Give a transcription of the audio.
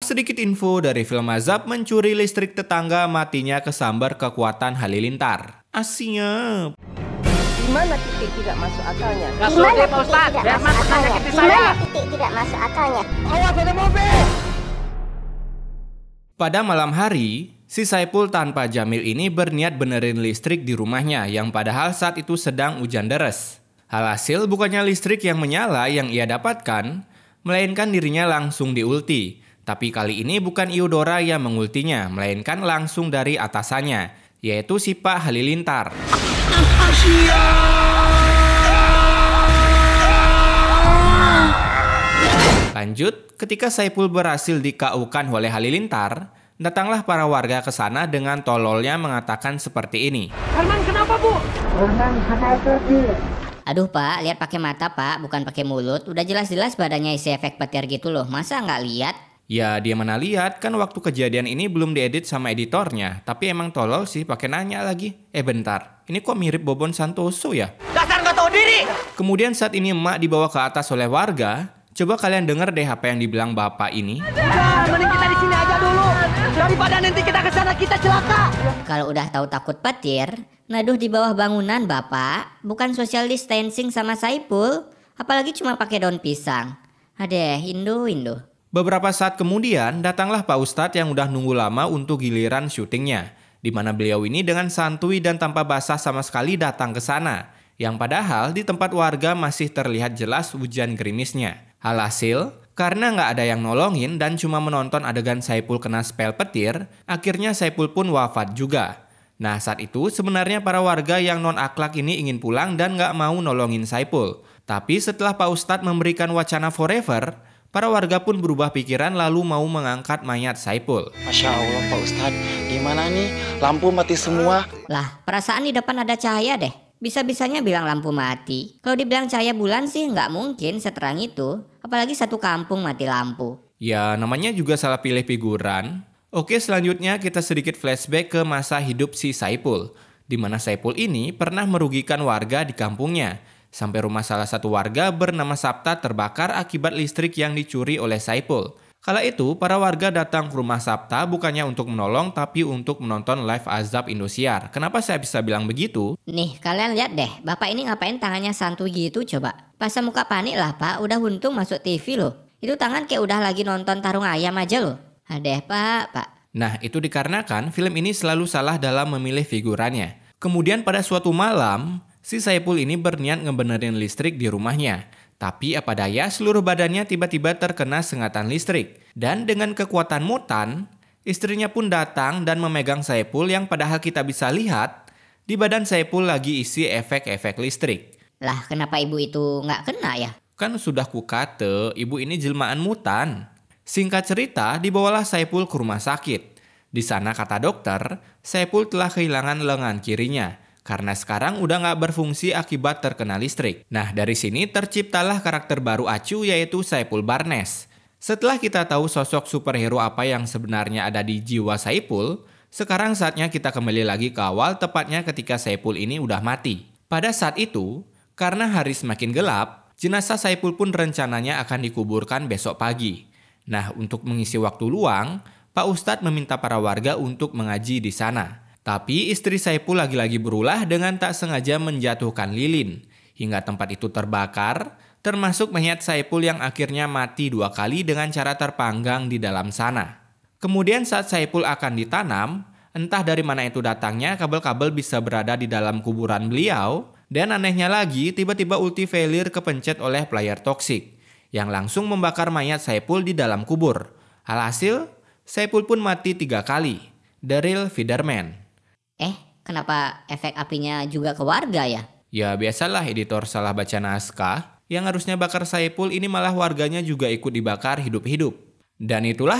Sedikit info dari film Azab, mencuri listrik tetangga, matinya kesambar kekuatan halilintar. Asyik. Di mana titik tidak masuk akalnya? Di mana titik tidak masuk akalnya? Di mana titik tidak masuk akalnya? Awas ada mobil! Pada malam hari, si Saipul tanpa Jamil ini berniat benerin listrik di rumahnya yang padahal saat itu sedang hujan deras. Alhasil bukannya listrik yang menyala yang ia dapatkan, melainkan dirinya langsung diulti. Tapi kali ini bukan Eudora yang mengultinya, melainkan langsung dari atasannya, yaitu si Pak Halilintar. Lanjut, ketika Saipul berhasil di-KO-kan oleh Halilintar, datanglah para warga ke sana dengan tololnya mengatakan seperti ini. Herman kenapa, Bu? Aduh pak, lihat pakai mata pak, bukan pakai mulut. Udah jelas-jelas badannya isi efek petir gitu loh, masa nggak lihat? Ya dia mana lihat, kan waktu kejadian ini belum diedit sama editornya. Tapi emang tolol sih, pakai nanya lagi. Bentar, ini kok mirip Bobon Santoso ya? Dasar nggak tahu diri! Kemudian saat ini emak dibawa ke atas oleh warga. Coba kalian denger deh apa yang dibilang bapak ini. Mending kita di sini aja dulu. Daripada nanti kita ke sana kita celaka. Kalau udah tahu takut petir, naduh di bawah bangunan bapak, bukan social distancing sama Saipul, apalagi cuma pakai daun pisang. Adeh, Indo. Beberapa saat kemudian, datanglah Pak Ustadz yang udah nunggu lama untuk giliran syutingnya. Di mana beliau ini dengan santuy dan tanpa basah sama sekali datang ke sana. Yang padahal di tempat warga masih terlihat jelas hujan gerimisnya. Alhasil, karena nggak ada yang nolongin dan cuma menonton adegan Saipul kena spell petir, akhirnya Saipul pun wafat juga. Nah saat itu sebenarnya para warga yang non-akhlak ini ingin pulang dan nggak mau nolongin Saipul. Tapi setelah Pak Ustadz memberikan wacana forever, para warga pun berubah pikiran lalu mau mengangkat mayat Saipul. Masya Allah Pak Ustadz, gimana nih? Lampu mati semua. Lah, perasaan di depan ada cahaya deh. Bisa-bisanya bilang lampu mati. Kalau dibilang cahaya bulan sih nggak mungkin seterang itu. Apalagi satu kampung mati lampu. Ya namanya juga salah pilih figuran. Oke, selanjutnya kita sedikit flashback ke masa hidup si Saipul. Di mana Saipul ini pernah merugikan warga di kampungnya. Sampai rumah salah satu warga bernama Sapta terbakar akibat listrik yang dicuri oleh Saipul. Kala itu, para warga datang ke rumah Sapta bukannya untuk menolong, tapi untuk menonton live Azab Indosiar. Kenapa saya bisa bilang begitu? Nih, kalian lihat deh, bapak ini ngapain tangannya santuy gitu coba. Pasang muka panik lah pak, udah untung masuk TV loh. Itu tangan kayak udah lagi nonton tarung ayam aja loh. Adeh pak. Nah, itu dikarenakan film ini selalu salah dalam memilih figurannya. Kemudian pada suatu malam, si Saipul ini berniat ngebenerin listrik di rumahnya. Tapi apa daya seluruh badannya tiba-tiba terkena sengatan listrik. Dan dengan kekuatan mutan, istrinya pun datang dan memegang Saipul yang padahal kita bisa lihat, di badan Saipul lagi isi efek-efek listrik. Lah kenapa ibu itu nggak kena ya? Kan sudah kukate, ibu ini jelmaan mutan. Singkat cerita, dibawalah Saipul ke rumah sakit. Di sana kata dokter, Saipul telah kehilangan lengan kirinya. Karena sekarang udah nggak berfungsi akibat terkena listrik. Nah dari sini terciptalah karakter baru Acu yaitu Saipul Barnes. Setelah kita tahu sosok superhero apa yang sebenarnya ada di jiwa Saipul, sekarang saatnya kita kembali lagi ke awal tepatnya ketika Saipul ini udah mati. Pada saat itu, karena hari semakin gelap, jenazah Saipul pun rencananya akan dikuburkan besok pagi. Nah untuk mengisi waktu luang, Pak Ustadz meminta para warga untuk mengaji di sana. Tapi istri Saipul lagi-lagi berulah dengan tak sengaja menjatuhkan lilin. Hingga tempat itu terbakar, termasuk mayat Saipul yang akhirnya mati 2 kali dengan cara terpanggang di dalam sana. Kemudian saat Saipul akan ditanam, entah dari mana itu datangnya kabel-kabel bisa berada di dalam kuburan beliau. Dan anehnya lagi, tiba-tiba ulti failure kepencet oleh player toksik, yang langsung membakar mayat Saipul di dalam kubur. Alhasil, Saipul pun mati 3 kali. The Real Fiderman. Kenapa efek apinya juga ke warga ya? Ya biasalah editor salah baca naskah. Yang harusnya bakar Saipul ini malah warganya juga ikut dibakar hidup-hidup. Dan itulah